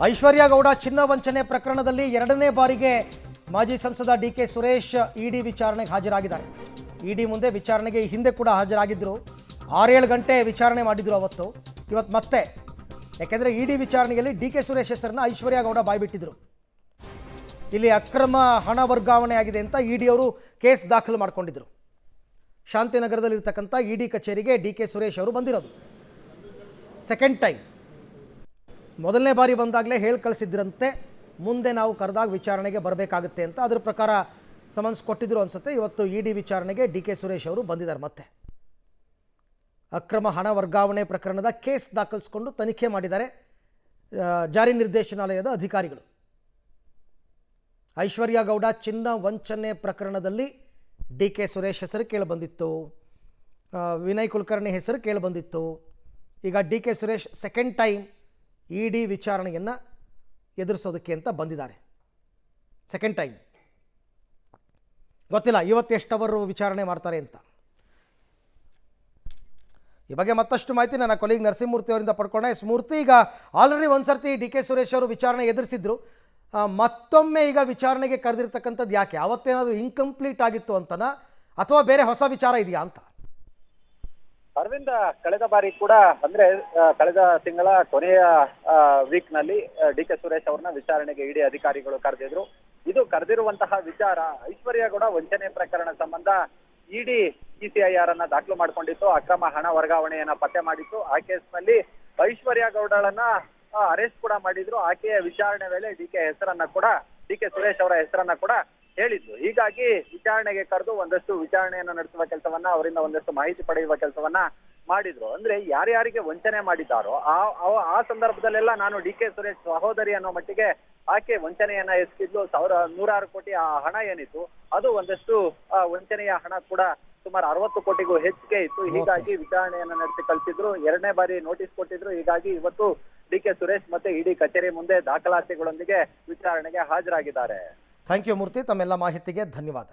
ಐಶ್ವರ್ಯ ಗೌಡ ಚಿನ್ನ ವಂಚನೆ ಪ್ರಕರಣದಲ್ಲಿ ಎರಡನೇ ಬಾರಿಗೆ ಮಾಜಿ ಸಂಸದ ಡಿಕೆ ಸುರೇಶ್ ಇಡಿ ವಿಚಾರಣೆಗೆ ಹಾಜರಾಗಿದ್ದಾರೆ. ಇಡಿ ಮುಂದೆ ವಿಚಾರಣೆಗೆ ಹಿಂದೆ ಕೂಡ ಹಾಜರಾಗಿದ್ದರು. 6-7 ಗಂಟೆ ವಿಚಾರಣೆ ಮಾಡಿದ್ರು ಅವತ್ತು. ಇವತ್ತು ಮತ್ತೆ, ಯಾಕೆಂದರೆ ಇಡಿ ವಿಚಾರಣೆಯಲ್ಲಿ ಡಿಕೆ ಸುರೇಶ್ ಹೆಸರನ್ನು ಐಶ್ವರ್ಯ ಗೌಡ ಬಾಯ್ಬಿಟ್ಟಿದ್ರು. ಇಲ್ಲಿ ಅಕ್ರಮ ಹಣ ವರ್ಗಾವಣೆ ಆಗಿದೆ ಅಂತ ಇಡಿ ಅವರು ಕೇಸ್ ದಾಖಲು ಮಾಡಿಕೊಂಡಿದ್ರು. ಶಾಂತಿನಗರದಲ್ಲಿರ್ತಕ್ಕಂಥ ಇಡಿ ಕಚೇರಿಗೆ ಡಿಕೆ ಸುರೇಶ್ ಅವರು ಬಂದಿರೋದು ಸೆಕೆಂಡ್ ಟೈಮ್. ಮೊದಲನೇ ಬಾರಿ ಬಂದಾಗಲೇ ಹೇಳಿ ಕಳಿಸಿದ್ರಂತೆ ಮುಂದೆ ನಾವು ಕರೆದಾಗ ವಿಚಾರಣೆಗೆ ಬರಬೇಕಾಗುತ್ತೆ ಅಂತ. ಅದರ ಪ್ರಕಾರ ಸಮನ್ಸ್ ಕೊಟ್ಟಿದ್ರು ಅನಿಸುತ್ತೆ. ಇವತ್ತು ಇಡಿ ವಿಚಾರಣೆಗೆ ಡಿಕೆ ಸುರೇಶ್ ಅವರು ಬಂದಿದ್ದಾರೆ. ಮತ್ತೆ ಅಕ್ರಮ ಹಣ ವರ್ಗಾವಣೆ ಪ್ರಕರಣದ ಕೇಸ್ ದಾಖಲಿಸಿಕೊಂಡು ತನಿಖೆ ಮಾಡಿದ್ದಾರೆ ಜಾರಿ ನಿರ್ದೇಶನಾಲಯದ ಅಧಿಕಾರಿಗಳು. ಐಶ್ವರ್ಯ ಗೌಡ ಚಿನ್ನ ವಂಚನೆ ಪ್ರಕರಣದಲ್ಲಿ ಡಿಕೆ ಸುರೇಶ್ ಹೆಸರು ಕೇಳಿಬಂದಿತ್ತು, ವಿನಯ್ ಕುಲಕರ್ಣಿ ಹೆಸರು ಕೇಳಿಬಂದಿತ್ತು. ಈಗ ಡಿಕೆ ಸುರೇಶ್ ಸೆಕೆಂಡ್ ಟೈಮ್ ಇಡಿ ವಿಚಾರಣೆಯನ್ನು ಎದುರಿಸೋದಕ್ಕೆ ಅಂತ ಬಂದಿದ್ದಾರೆ. ಸೆಕೆಂಡ್ ಟೈಮ್ ಗೊತ್ತಿಲ್ಲ ಇವತ್ತು ಎಷ್ಟು ಅವರು ವಿಚಾರಣೆ ಮಾಡ್ತಾರೆ ಅಂತ. ಈ ಬಗ್ಗೆ ಮತ್ತಷ್ಟು ಮಾಹಿತಿ ನನ್ನ ಕೊಲೀಗ್ ನರಸಿಂಹಮೂರ್ತಿ ಅವರಿಂದ ಪಡ್ಕೊಂಡೆ. ಮೂರ್ತಿ, ಈಗ ಆಲ್ರೆಡಿ ಒಂದು ಸರ್ತಿ ಡಿಕೆ ಸುರೇಶ್ ಅವರು ವಿಚಾರಣೆ ಎದುರಿಸಿದ್ರು, ಮತ್ತೊಮ್ಮೆ ಈಗ ವಿಚಾರಣೆಗೆ ಕರೆದಿರ್ತಕ್ಕಂಥದ್ದು ಯಾಕೆ? ಅವತ್ತೇನಾದರೂ ಇನ್ಕಂಪ್ಲೀಟ್ ಆಗಿತ್ತು ಅಂತನಾ ಅಥವಾ ಬೇರೆ ಹೊಸ ವಿಚಾರ ಇದೆಯಾ ಅಂತ? ಅರವಿಂದ, ಕಳೆದ ಬಾರಿ ಕೂಡ ಅಂದ್ರೆ ಕಳೆದ ತಿಂಗಳ ಕೊನೆಯ ವೀಕ್ ನಲ್ಲಿ ಡಿಕೆ ಸುರೇಶ್ ಅವ್ರನ್ನ ವಿಚಾರಣೆಗೆ ಇಡಿ ಅಧಿಕಾರಿಗಳು ಕರೆದಿದ್ರು. ಇದು ಕರೆದಿರುವಂತಹ ವಿಚಾರ ಐಶ್ವರ್ಯ ಗೌಡ ವಂಚನೆ ಪ್ರಕರಣ ಸಂಬಂಧ ಇಡಿ ಸಿಸಿಐಆರ್ ಅನ್ನ ದಾಖಲು ಮಾಡಿಕೊಂಡಿತ್ತು, ಅಕ್ರಮ ಹಣ ವರ್ಗಾವಣೆಯನ್ನ ಪತ್ತೆ ಮಾಡಿತ್ತು. ಆ ಕೇಸ್ ನಲ್ಲಿ ಐಶ್ವರ್ಯ ಗೌಡಳನ್ನ ಅರೆಸ್ಟ್ ಕೂಡ ಮಾಡಿದ್ರು. ಆಕೆಯ ವಿಚಾರಣೆ ವೇಳೆ ಡಿಕೆ ಸುರೇಶ್ ಅವರ ಹೆಸರನ್ನ ಕೂಡ ಹೇಳಿದ್ರು. ಹೀಗಾಗಿ ವಿಚಾರಣೆಗೆ ಕರೆದು ಒಂದಷ್ಟು ವಿಚಾರಣೆಯನ್ನು ನಡೆಸುವ ಕೆಲಸವನ್ನ, ಅವರಿಂದ ಒಂದಷ್ಟು ಮಾಹಿತಿ ಪಡೆಯುವ ಕೆಲಸವನ್ನ ಮಾಡಿದ್ರು. ಅಂದ್ರೆ ಯಾರ್ಯಾರಿಗೆ ವಂಚನೆ ಮಾಡಿದ್ದಾರೋ ಆ ಸಂದರ್ಭದಲ್ಲೆಲ್ಲ ನಾನು ಡಿಕೆ ಸುರೇಶ್ ಸಹೋದರಿ ಅನ್ನೋ ಮಟ್ಟಿಗೆ ಆಕೆ ವಂಚನೆಯನ್ನ ಎಸಗಿದ್ಲು. ನೂರಾರು ಕೋಟಿ ಆ ಹಣ ಏನಿತ್ತು ಅದು ಒಂದಷ್ಟು ವಂಚನೆಯ ಹಣ ಕೂಡ ಸುಮಾರು 60 ಕೋಟಿಗೂ ಹೆಚ್ಚಿಗೆ ಇತ್ತು. ಹೀಗಾಗಿ ವಿಚಾರಣೆಯನ್ನ ನಡೆಸಿ ಕಳಿಸಿದ್ರು. ಎರಡನೇ ಬಾರಿ ನೋಟಿಸ್ ಕೊಟ್ಟಿದ್ರು. ಹೀಗಾಗಿ ಇವತ್ತು ಡಿಕೆ ಸುರೇಶ್ ಮತ್ತೆ ಇಡಿ ಕಚೇರಿ ಮುಂದೆ ದಾಖಲಾತಿಗಳೊಂದಿಗೆ ವಿಚಾರಣೆಗೆ ಹಾಜರಾಗಿದ್ದಾರೆ. ಥ್ಯಾಂಕ್ ಯು ಮೂರ್ತಿ, ತಮ್ಮೆಲ್ಲ ಮಾಹಿತಿಗೆ ಧನ್ಯವಾದ.